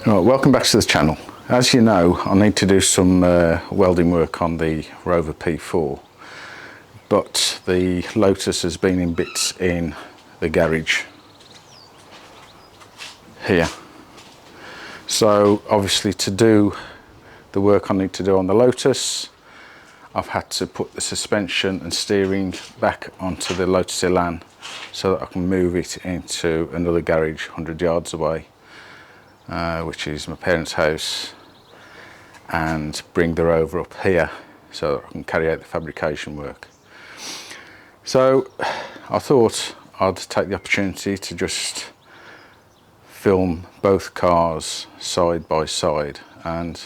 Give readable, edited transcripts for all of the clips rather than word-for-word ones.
Right, welcome back to the channel. As you know, I need to do some welding work on the Rover P4, but the Lotus has been in bits in the garage here. So obviously to do the work I need to do on the Lotus, I've had to put the suspension and steering back onto the Lotus Elan so that I can move it into another garage 100 yards away, which is my parents' house, and bring the Rover up here so that I can carry out the fabrication work. So I thought I'd take the opportunity to just film both cars side by side, and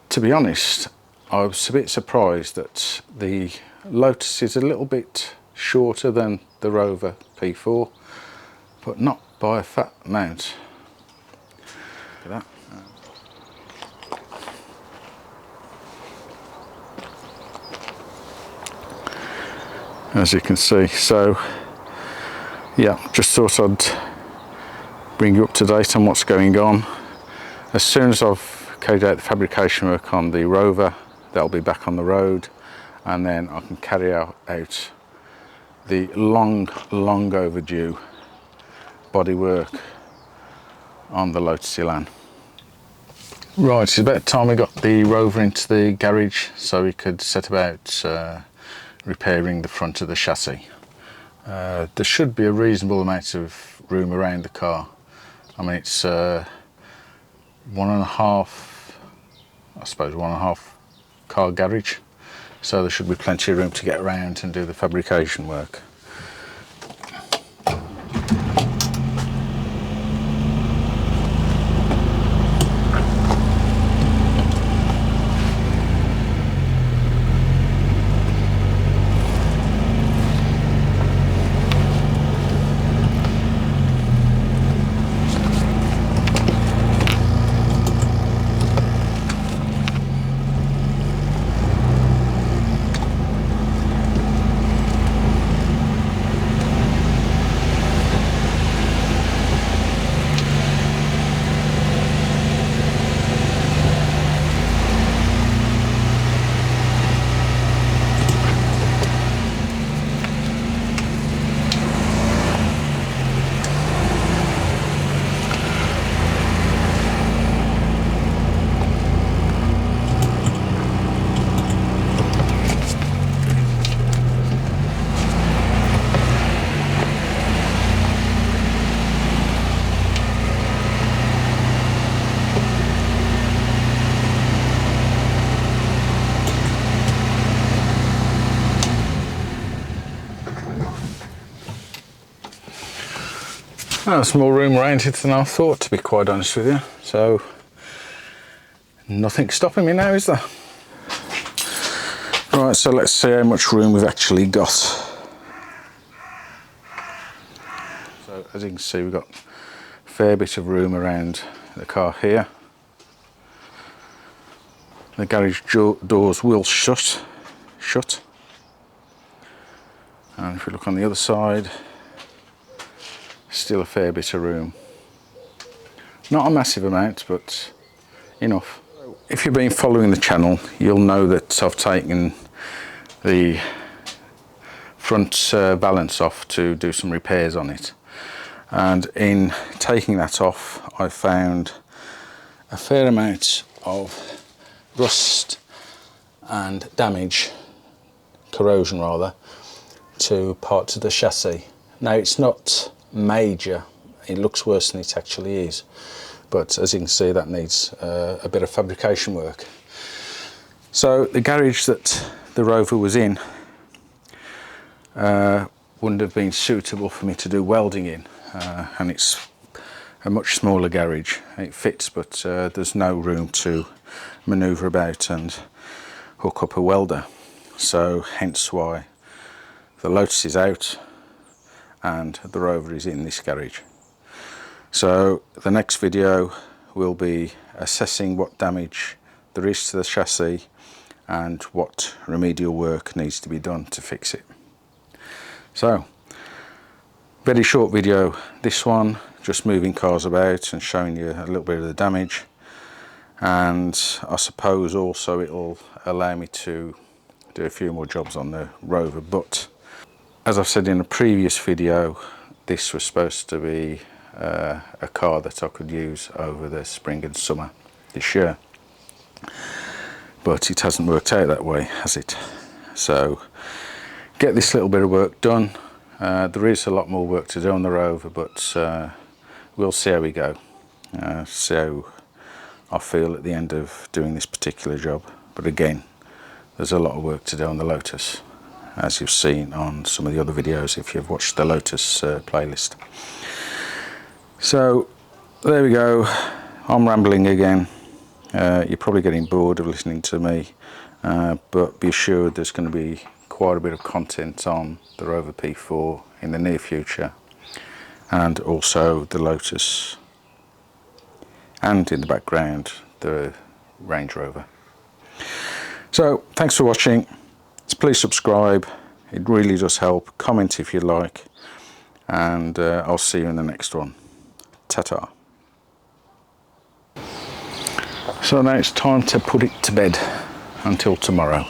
to be honest, I was a bit surprised that the Lotus is a little bit shorter than the Rover P4, but not by a fat amount. Look at that. As you can see, so yeah, just thought I'd bring you up to date on what's going on. As soon as I've carried out the fabrication work on the Rover, that'll be back on the road, and then I can carry out the long overdue body work on the Lotus Elan. Right, it's about time we got the Rover into the garage so we could set about repairing the front of the chassis. There should be a reasonable amount of room around the car. I mean, it's 1.5 car garage, so there should be plenty of room to get around and do the fabrication work. There's more room around it than I thought, to be quite honest with you. So nothing stopping me now, is there? Right, so let's see how much room we've actually got. So as you can see, we've got a fair bit of room around the car here. The garage doors will shut. And if we look on the other side, still a fair bit of room. Not a massive amount, but enough. If you've been following the channel, you'll know that I've taken the front valance off to do some repairs on it. And in taking that off, I found a fair amount of rust and damage, corrosion rather, to parts of the chassis. Now, it's not major, it looks worse than it actually is, but as you can see, that needs a bit of fabrication work. So the garage that the Rover was in wouldn't have been suitable for me to do welding in, and it's a much smaller garage. It fits, but there's no room to manoeuvre about and hook up a welder, so hence why the Lotus is out and the Rover is in this garage. So the next video will be assessing what damage there is to the chassis and what remedial work needs to be done to fix it. So very short video this one, just moving cars about and showing you a little bit of the damage, and I suppose also it'll allow me to do a few more jobs on the Rover. But as I've said in a previous video, this was supposed to be a car that I could use over the spring and summer this year, but it hasn't worked out that way, has it? So get this little bit of work done. There is a lot more work to do on the Rover, but we'll see how we go, see how I feel at the end of doing this particular job. But again, there's a lot of work to do on the Lotus, as you've seen on some of the other videos if you've watched the Lotus playlist. So there we go, I'm rambling again. You're probably getting bored of listening to me, but be assured there's going to be quite a bit of content on the Rover P4 in the near future, and also the Lotus, and in the background the Range Rover. So thanks for watching. Please subscribe, it really does help. Comment if you like, and I'll see you in the next one. Ta-ta. So now it's time to put it to bed until tomorrow.